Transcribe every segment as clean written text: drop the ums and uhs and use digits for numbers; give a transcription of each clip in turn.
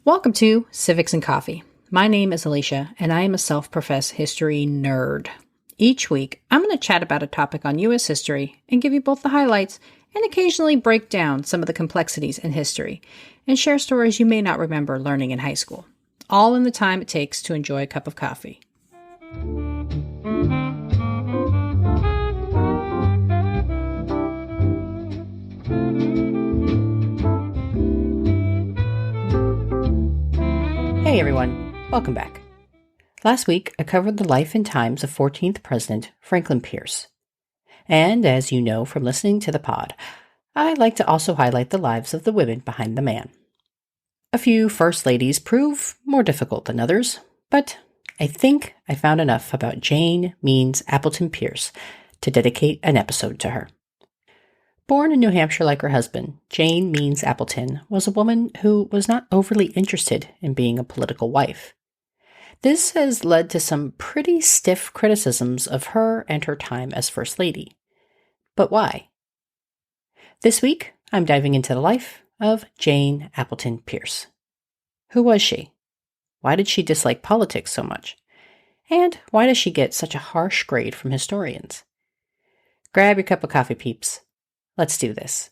Welcome to Civics and Coffee. My name is Alicia, and I am a self-professed history nerd. Each week, I'm going to chat about a topic on U.S. history and give you both the highlights and occasionally break down some of the complexities in history and share stories you may not remember learning in high school, all in the time it takes to enjoy a cup of coffee. Hey everyone, welcome back. Last week, I covered the life and times of 14th President Franklin Pierce. And as you know from listening to the pod, I like to also highlight the lives of the women behind the man. A few first ladies prove more difficult than others, but I think I found enough about Jane Means Appleton Pierce to dedicate an episode to her. Born in New Hampshire like her husband, Jane Means Appleton was a woman who was not overly interested in being a political wife. This has led to some pretty stiff criticisms of her and her time as First Lady. But why? This week, I'm diving into the life of Jane Appleton Pierce. Who was she? Why did she dislike politics so much? And why does she get such a harsh grade from historians? Grab your cup of coffee, peeps. Let's do this.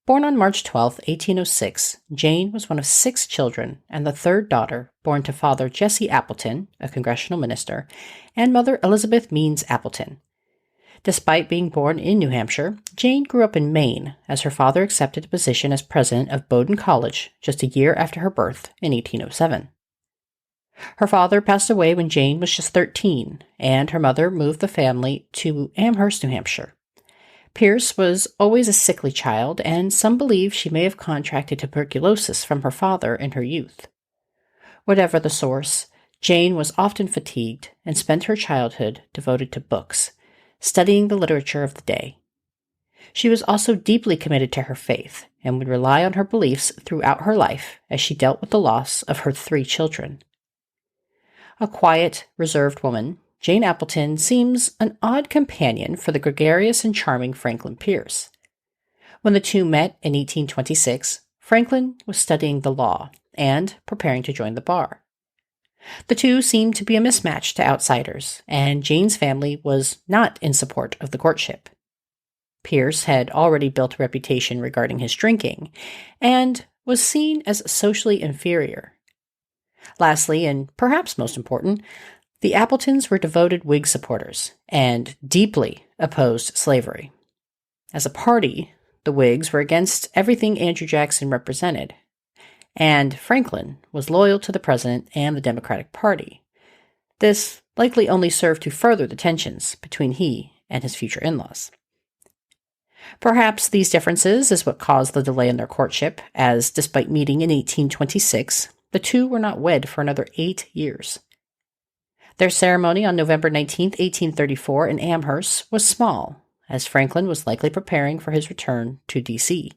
Born on March 12, 1806, Jane was one of 6 children and the third daughter born to father Jesse Appleton, a congressional minister, and mother Elizabeth Means Appleton. Despite being born in New Hampshire, Jane grew up in Maine as her father accepted a position as president of Bowdoin College just a year after her birth in 1807. Her father passed away when Jane was just 13, and her mother moved the family to Amherst, New Hampshire. Pierce was always a sickly child, and some believe she may have contracted tuberculosis from her father in her youth. Whatever the source, Jane was often fatigued and spent her childhood devoted to books, studying the literature of the day. She was also deeply committed to her faith and would rely on her beliefs throughout her life as she dealt with the loss of her 3 children. A quiet, reserved woman, Jane Appleton seems an odd companion for the gregarious and charming Franklin Pierce. When the two met in 1826, Franklin was studying the law and preparing to join the bar. The two seemed to be a mismatch to outsiders, and Jane's family was not in support of the courtship. Pierce had already built a reputation regarding his drinking, and was seen as socially inferior. Lastly, and perhaps most important, the Appletons were devoted Whig supporters and deeply opposed slavery. As a party, the Whigs were against everything Andrew Jackson represented, and Franklin was loyal to the president and the Democratic Party. This likely only served to further the tensions between he and his future in-laws. Perhaps these differences is what caused the delay in their courtship, as despite meeting in 1826, the two were not wed for another 8 years. Their ceremony on November 19, 1834 in Amherst was small, as Franklin was likely preparing for his return to D.C.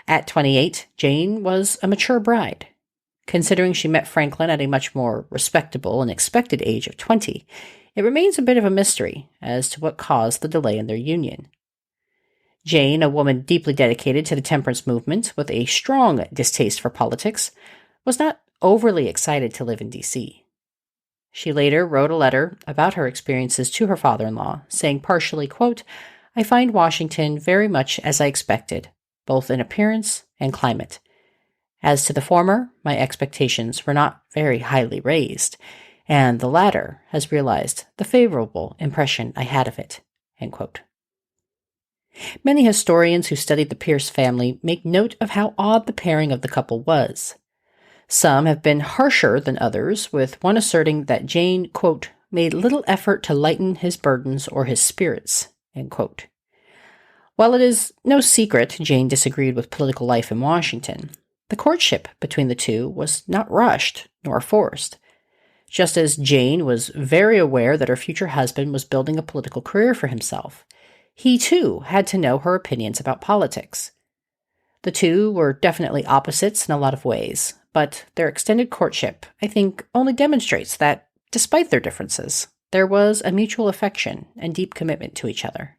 At 28, Jane was a mature bride. Considering she met Franklin at a much more respectable and expected age of 20, it remains a bit of a mystery as to what caused the delay in their union. Jane, a woman deeply dedicated to the temperance movement with a strong distaste for politics, was not overly excited to live in D.C. She later wrote a letter about her experiences to her father-in-law, saying partially, quote, "I find Washington very much as I expected, both in appearance and climate. As to the former, my expectations were not very highly raised, and the latter has realized the favorable impression I had of it." End quote. Many historians who studied the Pierce family make note of how odd the pairing of the couple was. Some have been harsher than others, with one asserting that Jane, quote, "made little effort to lighten his burdens or his spirits," end quote. While it is no secret Jane disagreed with political life in Washington, the courtship between the two was not rushed nor forced. Just as Jane was very aware that her future husband was building a political career for himself, he too had to know her opinions about politics. The two were definitely opposites in a lot of ways, but their extended courtship, I think, only demonstrates that, despite their differences, there was a mutual affection and deep commitment to each other.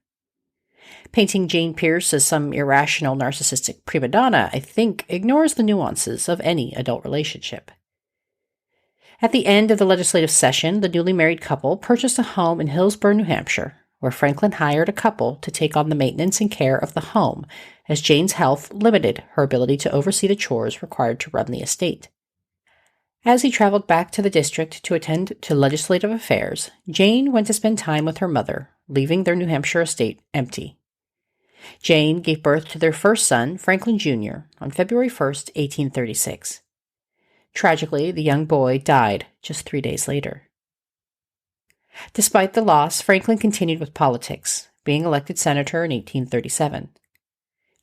Painting Jane Pierce as some irrational narcissistic prima donna, I think, ignores the nuances of any adult relationship. At the end of the legislative session, the newly married couple purchased a home in Hillsborough, New Hampshire, where Franklin hired a couple to take on the maintenance and care of the home, as Jane's health limited her ability to oversee the chores required to run the estate. As he traveled back to the district to attend to legislative affairs, Jane went to spend time with her mother, leaving their New Hampshire estate empty. Jane gave birth to their first son, Franklin Jr., on February 1st, 1836. Tragically, the young boy died just 3 days later. Despite the loss, Franklin continued with politics, being elected senator in 1837.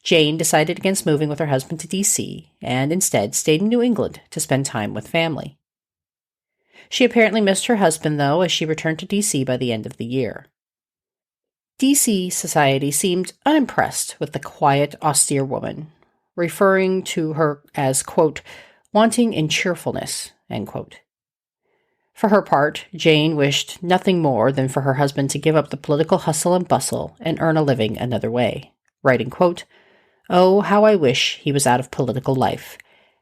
Jane decided against moving with her husband to D.C. and instead stayed in New England to spend time with family. She apparently missed her husband, though, as she returned to D.C. by the end of the year. D.C. society seemed unimpressed with the quiet, austere woman, referring to her as, quote, wanting in cheerfulness, end quote. For her part, Jane wished nothing more than for her husband to give up the political hustle and bustle and earn a living another way, writing, quote, "Oh, how I wish he was out of political life.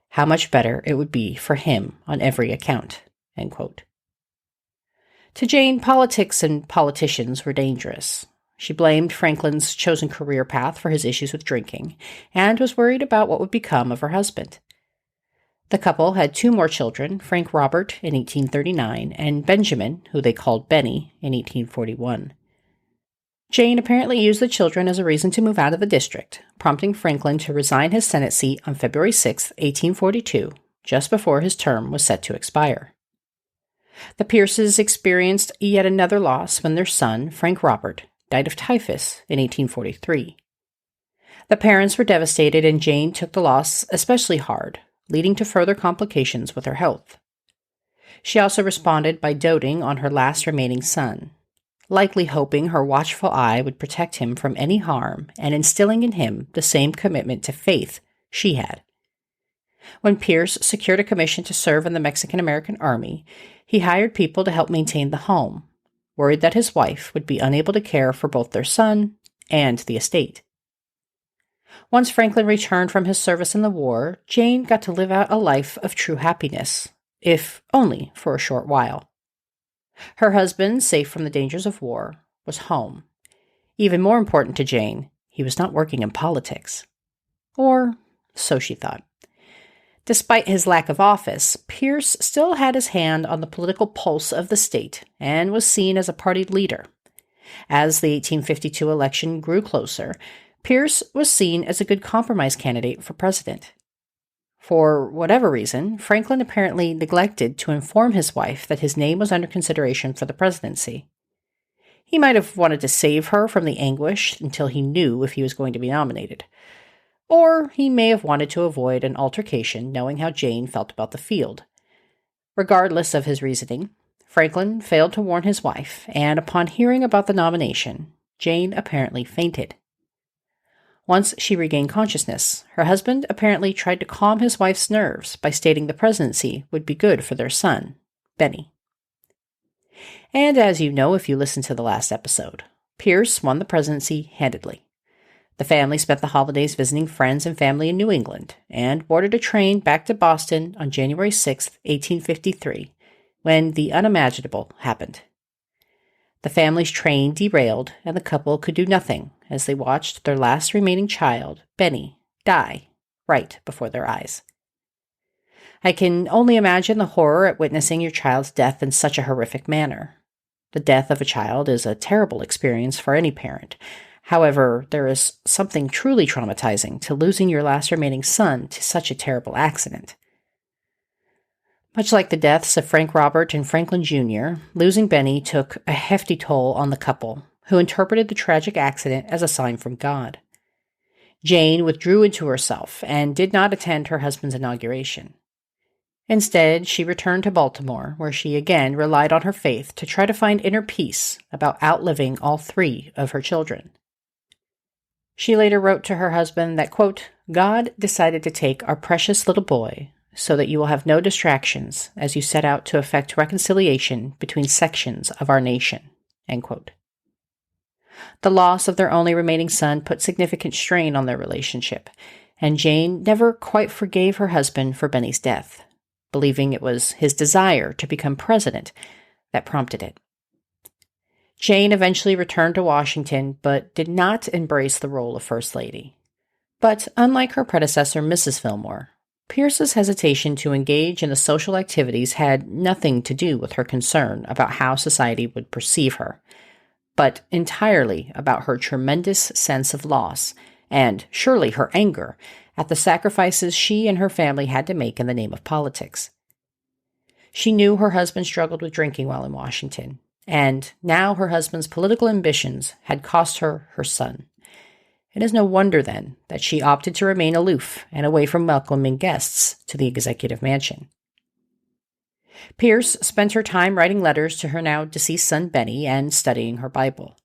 How much better it would be for him on every account," end quote. To Jane, politics and politicians were dangerous. She blamed Franklin's chosen career path for his issues with drinking, and was worried about what would become of her husband. The couple had 2 more children, Frank Robert in 1839 and Benjamin, who they called Benny, in 1841. Jane apparently used the children as a reason to move out of the district, prompting Franklin to resign his Senate seat on February 6, 1842, just before his term was set to expire. The Pierces experienced yet another loss when their son, Frank Robert, died of typhus in 1843. The parents were devastated, and Jane took the loss especially hard, leading to further complications with her health. She also responded by doting on her last remaining son, likely hoping her watchful eye would protect him from any harm and instilling in him the same commitment to faith she had. When Pierce secured a commission to serve in the Mexican-American Army, he hired people to help maintain the home, worried that his wife would be unable to care for both their son and the estate. Once Franklin returned from his service in the war, Jane got to live out a life of true happiness, if only for a short while. Her husband, safe from the dangers of war, was home. Even more important to Jane, he was not working in politics. Or so she thought. Despite his lack of office, Pierce still had his hand on the political pulse of the state and was seen as a party leader. As the 1852 election grew closer, Pierce was seen as a good compromise candidate for president. For whatever reason, Franklin apparently neglected to inform his wife that his name was under consideration for the presidency. He might have wanted to save her from the anguish until he knew if he was going to be nominated. Or he may have wanted to avoid an altercation knowing how Jane felt about the field. Regardless of his reasoning, Franklin failed to warn his wife, and upon hearing about the nomination, Jane apparently fainted. Once she regained consciousness, her husband apparently tried to calm his wife's nerves by stating the presidency would be good for their son, Benny. And as you know if you listened to the last episode, Pierce won the presidency handedly. The family spent the holidays visiting friends and family in New England and boarded a train back to Boston on January 6, 1853, when the unimaginable happened. The family's train derailed, and the couple could do nothing as they watched their last remaining child, Benny, die right before their eyes. I can only imagine the horror at witnessing your child's death in such a horrific manner. The death of a child is a terrible experience for any parent. However, there is something truly traumatizing to losing your last remaining son to such a terrible accident. Much like the deaths of Frank Robert and Franklin Jr., losing Benny took a hefty toll on the couple, who interpreted the tragic accident as a sign from God. Jane withdrew into herself and did not attend her husband's inauguration. Instead, she returned to Baltimore, where she again relied on her faith to try to find inner peace about outliving all 3 of her children. She later wrote to her husband that, quote, "God decided to take our precious little boy so that you will have no distractions as you set out to effect reconciliation between sections of our nation," end quote. The loss of their only remaining son put significant strain on their relationship, and Jane never quite forgave her husband for Benny's death, believing it was his desire to become president that prompted it. Jane eventually returned to Washington, but did not embrace the role of First Lady. But unlike her predecessor, Mrs. Fillmore, Pierce's hesitation to engage in the social activities had nothing to do with her concern about how society would perceive her, but entirely about her tremendous sense of loss and, surely, her anger at the sacrifices she and her family had to make in the name of politics. She knew her husband struggled with drinking while in Washington, and now her husband's political ambitions had cost her her son. It is no wonder, then, that she opted to remain aloof and away from welcoming guests to the executive mansion. Pierce spent her time writing letters to her now deceased son Benny and studying her Bible.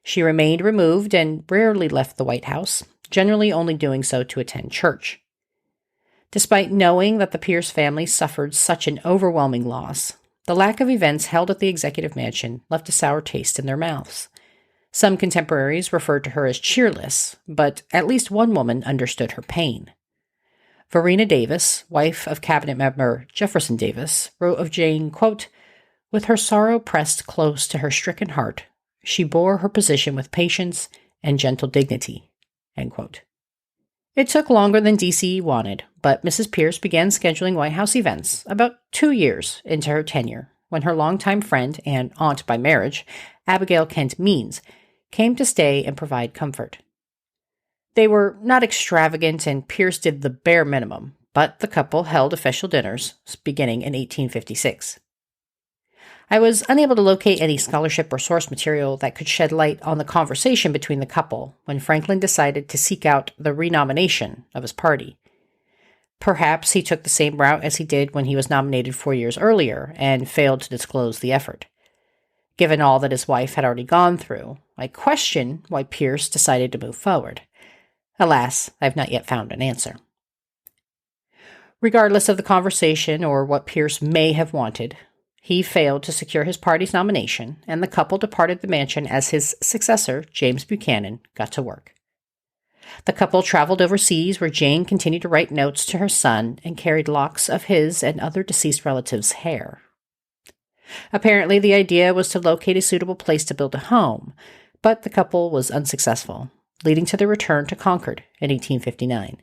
She remained removed and rarely left the White House, generally only doing so to attend church. Despite knowing that the Pierce family suffered such an overwhelming loss, the lack of events held at the executive mansion left a sour taste in their mouths. Some contemporaries referred to her as cheerless, but at least one woman understood her pain. Verena Davis, wife of cabinet member Jefferson Davis, wrote of Jane, quote, "With her sorrow pressed close to her stricken heart, she bore her position with patience and gentle dignity." End quote. It took longer than D.C. wanted, but Mrs. Pierce began scheduling White House events about 2 years into her tenure, when her longtime friend and aunt by marriage, Abigail Kent Means, came to stay and provide comfort. They were not extravagant, and Pierce did the bare minimum, but the couple held official dinners beginning in 1856. I was unable to locate any scholarship or source material that could shed light on the conversation between the couple when Franklin decided to seek out the renomination of his party. Perhaps he took the same route as he did when he was nominated 4 years earlier and failed to disclose the effort. Given all that his wife had already gone through, I question why Pierce decided to move forward. Alas, I have not yet found an answer. Regardless of the conversation or what Pierce may have wanted, he failed to secure his party's nomination, and the couple departed the mansion as his successor, James Buchanan, got to work. The couple traveled overseas, where Jane continued to write notes to her son and carried locks of his and other deceased relatives' hair. Apparently, the idea was to locate a suitable place to build a home, but the couple was unsuccessful, leading to their return to Concord in 1859.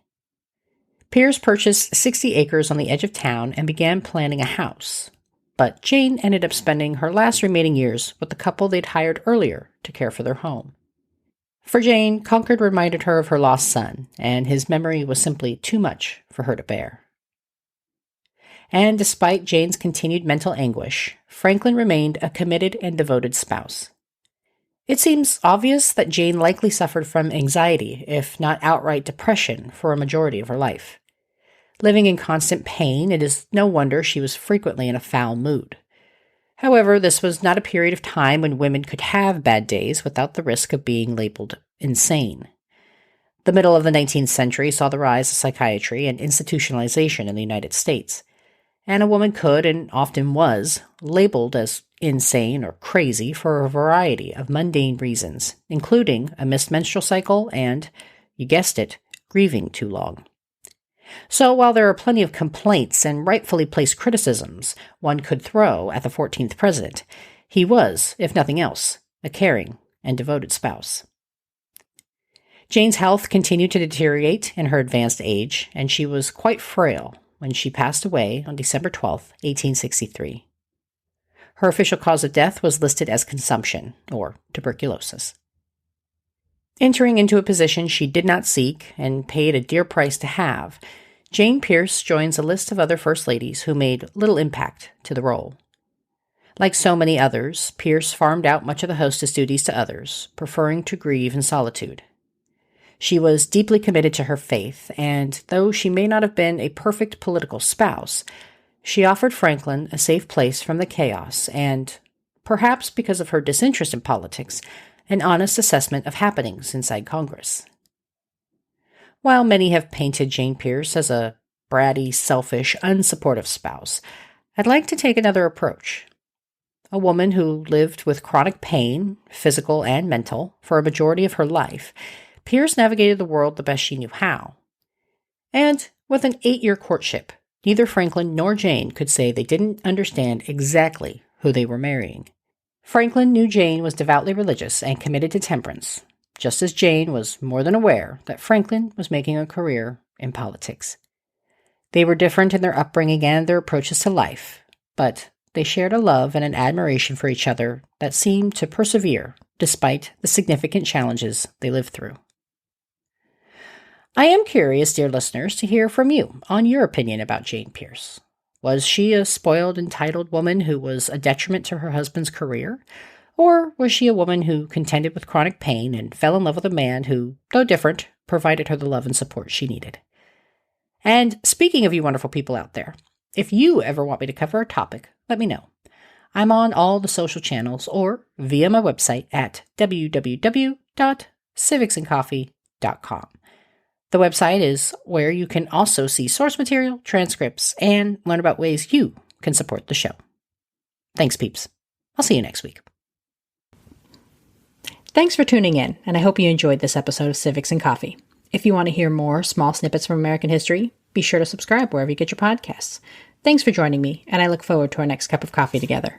Pierce purchased 60 acres on the edge of town and began planning a house, but Jane ended up spending her last remaining years with the couple they'd hired earlier to care for their home. For Jane, Concord reminded her of her lost son, and his memory was simply too much for her to bear. And despite Jane's continued mental anguish, Franklin remained a committed and devoted spouse. It seems obvious that Jane likely suffered from anxiety, if not outright depression, for a majority of her life. Living in constant pain, it is no wonder she was frequently in a foul mood. However, this was not a period of time when women could have bad days without the risk of being labeled insane. The middle of the 19th century saw the rise of psychiatry and institutionalization in the United States, and a woman could, and often was, labeled as insane or crazy for a variety of mundane reasons, including a missed menstrual cycle and, you guessed it, grieving too long. So while there are plenty of complaints and rightfully placed criticisms one could throw at the 14th president, he was, if nothing else, a caring and devoted spouse. Jane's health continued to deteriorate in her advanced age, and she was quite frail when she passed away on December 12, 1863. Her official cause of death was listed as consumption, or tuberculosis. Entering into a position she did not seek and paid a dear price to have, Jane Pierce joins a list of other First Ladies who made little impact to the role. Like so many others, Pierce farmed out much of the hostess duties to others, preferring to grieve in solitude. She was deeply committed to her faith, and though she may not have been a perfect political spouse, she offered Franklin a safe place from the chaos and, perhaps because of her disinterest in politics, an honest assessment of happenings inside Congress. While many have painted Jane Pierce as a bratty, selfish, unsupportive spouse, I'd like to take another approach. a woman who lived with chronic pain, physical and mental, for a majority of her life, Pierce navigated the world the best she knew how. And with an 8-year courtship, neither Franklin nor Jane could say they didn't understand exactly who they were marrying. Franklin knew Jane was devoutly religious and committed to temperance, just as Jane was more than aware that Franklin was making a career in politics. They were different in their upbringing and their approaches to life, but they shared a love and an admiration for each other that seemed to persevere despite the significant challenges they lived through. I am curious, dear listeners, to hear from you on your opinion about Jane Pierce. Was she a spoiled, entitled woman who was a detriment to her husband's career? Or was she a woman who contended with chronic pain and fell in love with a man who, though different, provided her the love and support she needed? And speaking of you wonderful people out there, if you ever want me to cover a topic, let me know. I'm on all the social channels or via my website at www.civicsandcoffee.com. The website is where you can also see source material, transcripts, and learn about ways you can support the show. Thanks, peeps. I'll see you next week. Thanks for tuning in, and I hope you enjoyed this episode of Civics and Coffee. If you want to hear more small snippets from American history, be sure to subscribe wherever you get your podcasts. Thanks for joining me, and I look forward to our next cup of coffee together.